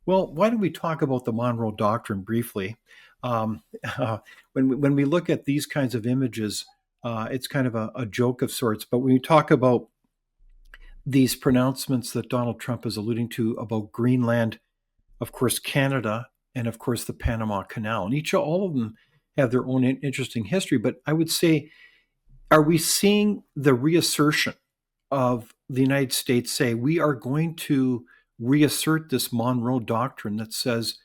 Well, why don't we talk about the Monroe Doctrine briefly? Um, when we look at these kinds of images, it's kind of a joke of sorts. But when we talk about these pronouncements that Donald Trump is alluding to about Greenland, of course, Canada, and of course the Panama Canal, and all of them have their own interesting history. But I would say, are we seeing the reassertion of the United States say we are going to reassert this Monroe Doctrine that says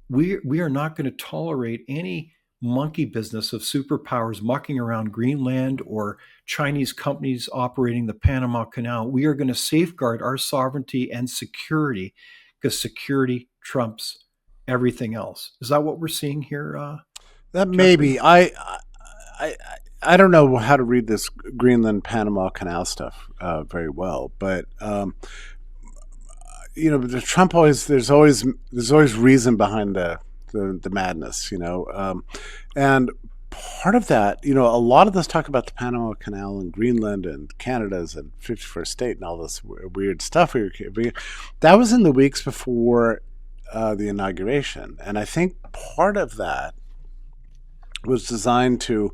we are not going to tolerate any monkey business of superpowers mucking around Greenland or Chinese companies operating the Panama Canal. We are going to safeguard our sovereignty and security because security trumps everything else. Is that what we're seeing here, That Jeffrey? maybe I I don't know how to read this Greenland Panama Canal stuff very well, but the Trump always there's always reason behind the madness, and part of that, a lot of this talk about the Panama Canal and Greenland and Canada's and 51st state and all this weird stuff that was in the weeks before the inauguration, and I think part of that was designed to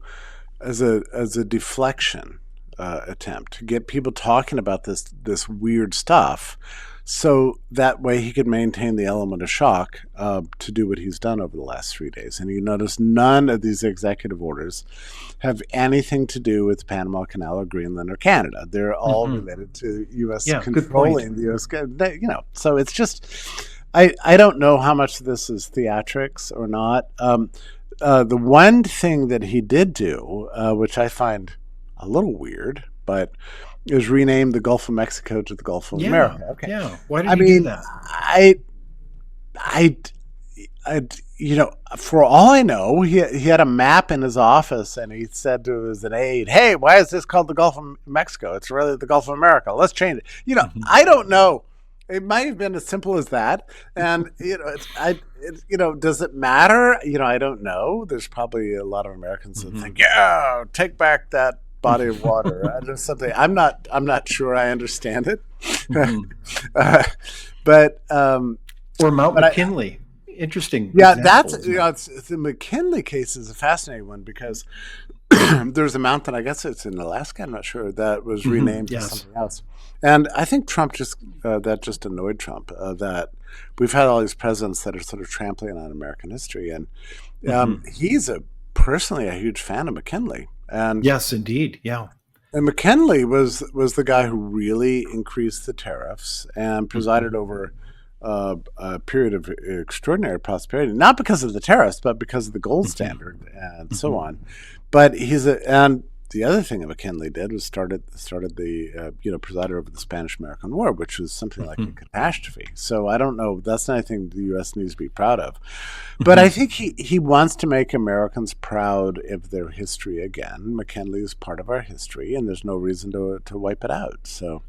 as a deflection attempt to get people talking about this weird stuff, so that way he could maintain the element of shock to do what he's done over the last 3 days. And you notice none of these executive orders have anything to do with the Panama Canal or Greenland or Canada. They're all Hmm. related to U.S. Yeah, good point. controlling the U.S. So it's just I don't know how much of this is theatrics or not. The one thing that he did do, which I find a little weird, but is rename the Gulf of Mexico to the Gulf of Yeah, America. Okay, yeah. Why did I he do mean, that? I, I, for all I know, he had a map in his office, and he said to his aide, "Hey, why is this called the Gulf of Mexico? It's really the Gulf of America. Let's change it." Mhm. I don't know. It might have been as simple as that, and does it matter? I don't know. There's probably a lot of Americans that Mhm. think, "Yeah, take back that body of water." There's something I'm not sure I understand it, Mhm. uh, but Or Mount but I McKinley. Interesting yeah, example, isn't it? it's the McKinley case is a fascinating one because there's a mountain, I guess it's in Alaska, I'm not sure, that was Mhm. renamed to Yes. something else. And I think Trump that just annoyed Trump, that we've had all these presidents that are sort of trampling on American history. And Mhm. he's personally a huge fan of McKinley. Yes, indeed. Yeah. And McKinley was the guy who really increased the tariffs and presided Mhm. over a period of extraordinary prosperity, not because of the tariffs, but because of the gold Mhm. standard and so Mhm. on. But and the other thing that McKinley did was started the presided over the Spanish-American War, which was something like a Mhm. catastrophe. So I don't know. That's not anything the U.S. needs to be proud of. But I Mhm. think he wants to make Americans proud of their history again. McKinley is part of our history, and there's no reason to wipe it out. So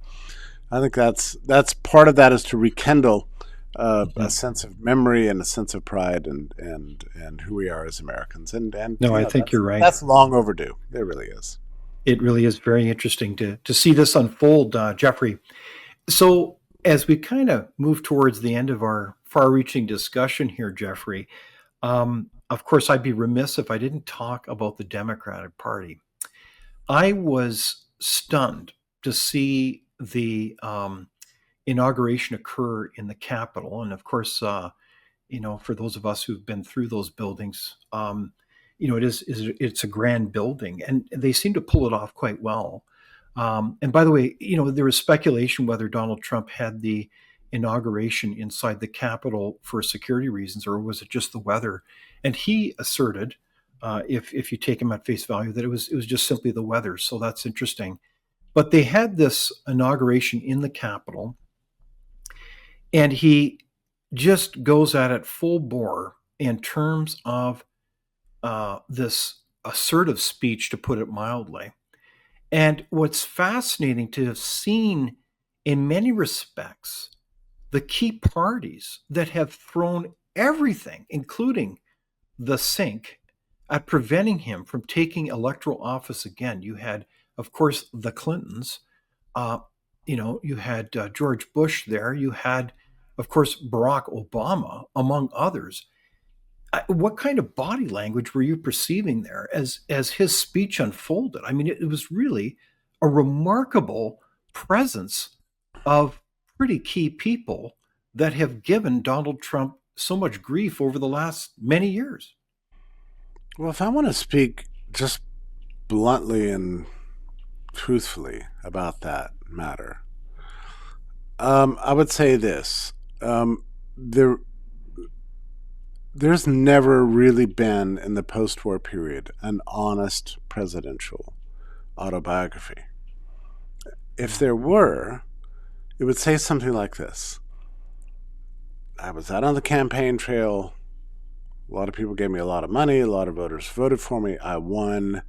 I think that's part of that is to rekindle a Mhm. sense of memory and a sense of pride and who we are as Americans. And No, I think you're right. that's long overdue. It really is. It really is very interesting to see this unfold, Jeffrey. So, as we kind of move towards the end of our far-reaching discussion here, Jeffrey, of course, I'd be remiss if I didn't talk about the Democratic Party. I was stunned to see the inauguration occur in the Capitol, and of course, for those of us who've been through those buildings, it's a grand building, and they seem to pull it off quite well. And by the way, there was speculation whether Donald Trump had the inauguration inside the Capitol for security reasons, or was it just the weather? And he asserted, if you take him at face value, that it was just simply the weather. So that's interesting. But they had this inauguration in the Capitol, and he just goes at it full bore in terms of this assertive speech, to put it mildly. And what's fascinating to have seen, in many respects, the key parties that have thrown everything, including the sink, at preventing him from taking electoral office again. You had, of course, the Clintons. Uh, you had George Bush there. You had, of course, Barack Obama, among others. What kind of body language were you perceiving there as his speech unfolded? I mean, it was really a remarkable presence of pretty key people that have given Donald Trump so much grief over the last many years. Well, if I want to speak just bluntly and truthfully about that matter, I would say this: there there's never really been in the post-war period an honest presidential autobiography. If there were, it would say something like this: I was out on the campaign trail. A lot of people gave me a lot of money. A lot of voters voted for me. I won.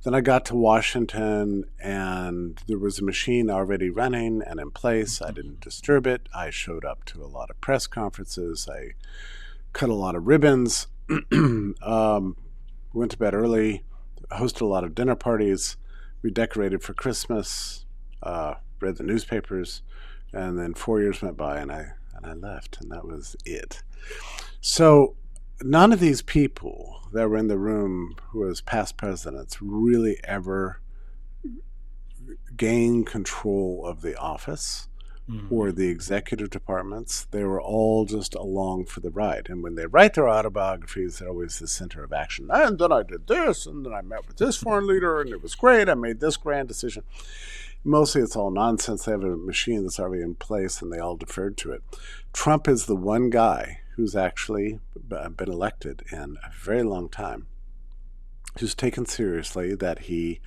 Then I got to Washington, and there was a machine already running and in place. I didn't disturb it. I showed up to a lot of press conferences. I cut a lot of ribbons. Went to bed early. Hosted a lot of dinner parties. We decorated for Christmas. Read the newspapers, and then 4 years went by, and I left, and that was it. So none of these people that were in the room who was past presidents really ever gained control of the office or Mhm. the executive departments. They were all just along for the ride. And when they write their autobiographies, they're always the center of action. And then I did this, and then I met with this foreign leader, and it was great. I made this grand decision. Mostly it's all nonsense. They have a machine that's already in place, and they all deferred to it. Trump is the one guy who's actually been elected in a very long time, who's taken seriously that he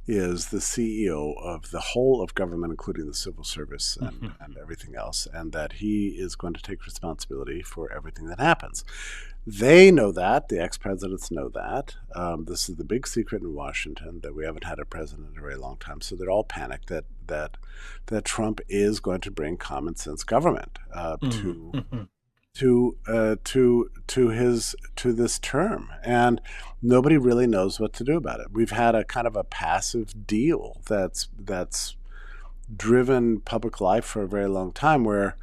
is the CEO of the whole of government, including the civil service and everything else, and that he is going to take responsibility for everything that happens. They know that. The ex-presidents know that. This is the big secret in Washington, that we haven't had a president in a very long time. So they're all panicked that Trump is going to bring common sense government to this term, and nobody really knows what to do about it. We've had a kind of a passive deal that's driven public life for a very long time, where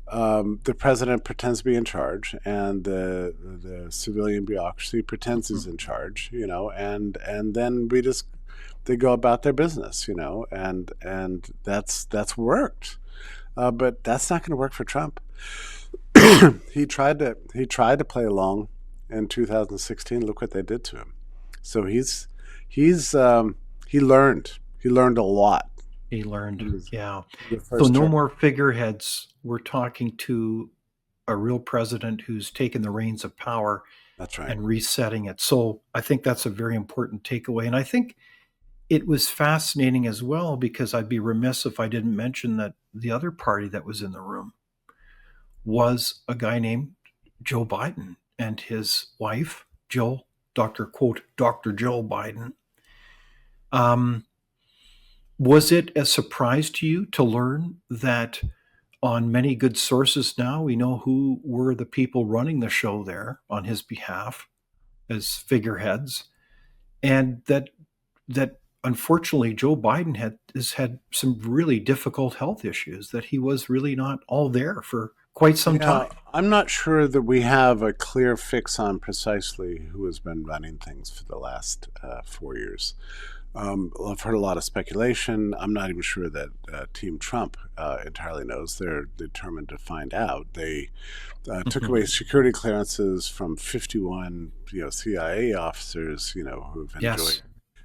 the president pretends to be in charge, and the civilian bureaucracy pretends he's in charge, and then they go about their business, and that's worked, but that's not going to work for Trump. He tried to play along in 2016. Look what they did to him. So he learned a lot. He learned, yeah. So no more figureheads. We're talking to a real president who's taken the reins of power. That's right. And resetting it. So I think that's a very important takeaway. And I think it was fascinating as well, because I'd be remiss if I didn't mention that the other party that was in the room was a guy named Joe Biden and his wife, Jill, Dr. Jill Biden. Was it a surprise to you to learn that on many good sources now, we know who were the people running the show there on his behalf as figureheads, and that unfortunately Joe Biden has had some really difficult health issues, that he was really not all there for quite some time? I'm not sure that we have a clear fix on precisely who has been running things for the last 4 years. I've heard a lot of speculation. I'm not even sure that Team Trump entirely knows. They're determined to find out. They took away security clearances from 51, CIA officers, who've enjoyed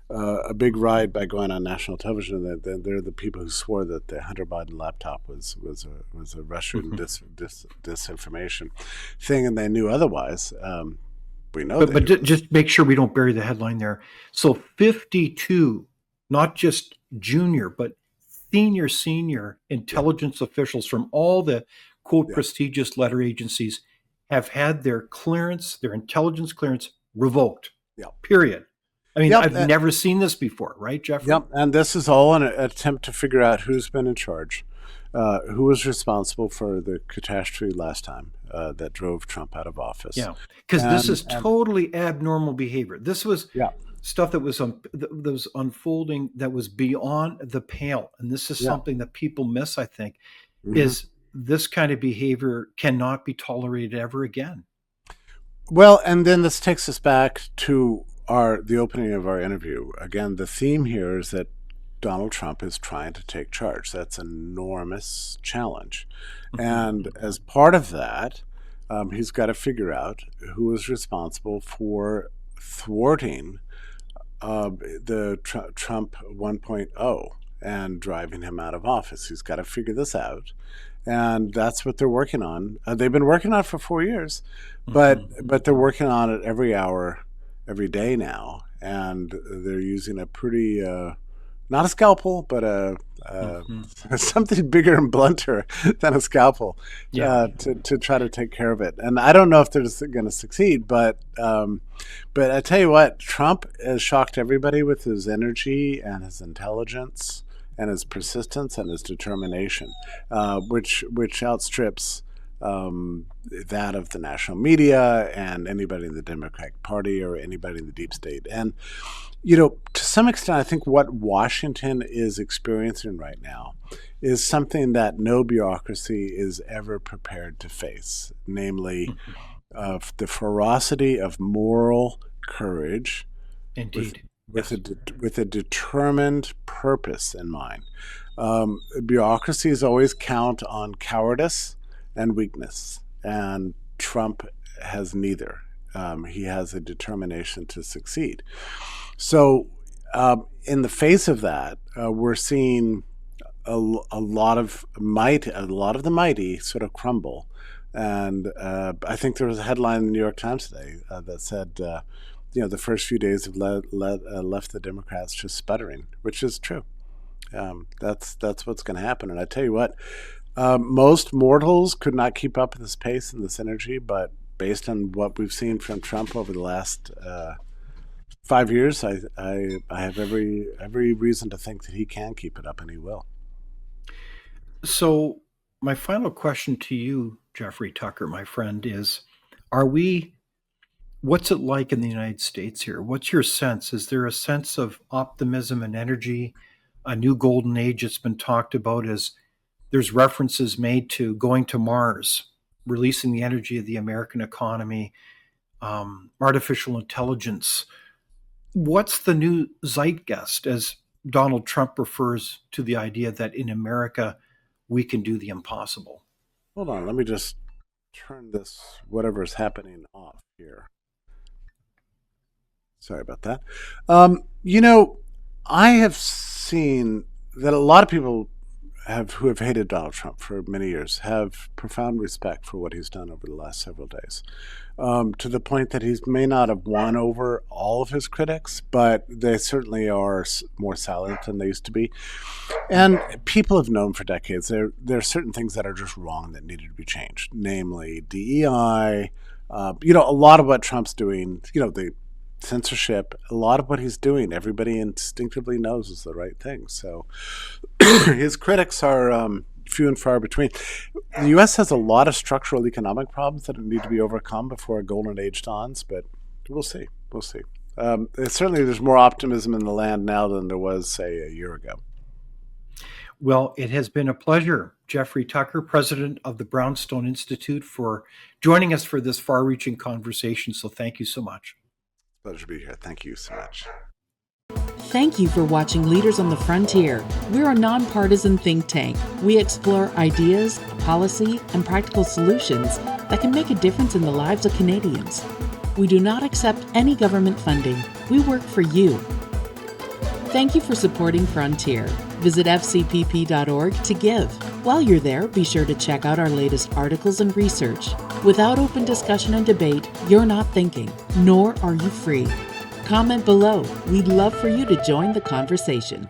a big ride by going on national television. They're the people who swore that the Hunter Biden laptop was a Russian disinformation thing, and they knew otherwise. We know, but just make sure we don't bury the headline there. So 52, not just junior, but senior intelligence officials from all the quote prestigious letter agencies have had their clearance, their intelligence clearance revoked. Yeah. Period. I mean, I've never seen this before, right, Jeffrey? Yep. And this is all an attempt to figure out who's been in charge, who was responsible for the catastrophe last time that drove Trump out of office. Yeah, because this is totally abnormal behavior. This was stuff that was unfolding that was beyond the pale. And this is something that people miss, I think, is this kind of behavior cannot be tolerated ever again. Well, and then this takes us back to the opening of our interview. Again, the theme here is that Donald Trump is trying to take charge. That's an enormous challenge. And as part of that, he's got to figure out who is responsible for thwarting the Trump 1.0 and driving him out of office. He's got to figure this out. And that's what they're working on. They've been working on it for 4 years, but they're working on it every hour, every day now. And they're using a pretty, not a scalpel, but something bigger and blunter than a scalpel to try to take care of it. And I don't know if they're going to succeed, but I tell you what, Trump has shocked everybody with his energy and his intelligence and his persistence and his determination, which outstrips that of the national media and anybody in the Democratic Party or anybody in the deep state. And, to some extent, I think what Washington is experiencing right now is something that no bureaucracy is ever prepared to face, namely the ferocity of moral courage. Indeed. With a determined purpose in mind. Bureaucracies always count on cowardice and weakness, and Trump has neither. He has a determination to succeed. So in the face of that, we're seeing a lot of the mighty sort of crumble. And I think there was a headline in the New York Times today that said, the first few days have left the Democrats just sputtering, which is true. That's what's going to happen. And I tell you what, most mortals could not keep up with this pace and this energy, but based on what we've seen from Trump over the last 5 years, I have every reason to think that he can keep it up, and he will. So, my final question to you, Jeffrey Tucker, my friend, is what's it like in the United States here? What's your sense? Is there a sense of optimism and energy, a new golden age that's been talked about as there's references made to going to Mars, releasing the energy of the American economy, artificial intelligence? What's the new zeitgeist as Donald Trump refers to the idea that in America we can do the impossible? Hold on, let me just turn this whatever's happening off here. Sorry about that. I have seen that a lot of people who have hated Donald Trump for many years have profound respect for what he's done over the last several days, to the point that he may not have won over all of his critics, but they certainly are more salient than they used to be. And people have known for decades there are certain things that are just wrong that needed to be changed, namely DEI, a lot of what Trump's doing, the censorship, a lot of what he's doing, everybody instinctively knows is the right thing. So his critics are few and far between. The U.S. has a lot of structural economic problems that need to be overcome before a golden age dawns, but we'll see. Certainly there's more optimism in the land now than there was, say, a year ago. Well, it has been a pleasure, Jeffrey Tucker, president of the Brownstone Institute, for joining us for this far-reaching conversation. So thank you so much. Pleasure to be here. Thank you so much. Thank you for watching Leaders on the Frontier. We're a nonpartisan think tank. We explore ideas, policy, and practical solutions that can make a difference in the lives of Canadians. We do not accept any government funding. We work for you. Thank you for supporting Frontier. Visit fcpp.org to give. While you're there, be sure to check out our latest articles and research. Without open discussion and debate, you're not thinking, nor are you free. Comment below. We'd love for you to join the conversation.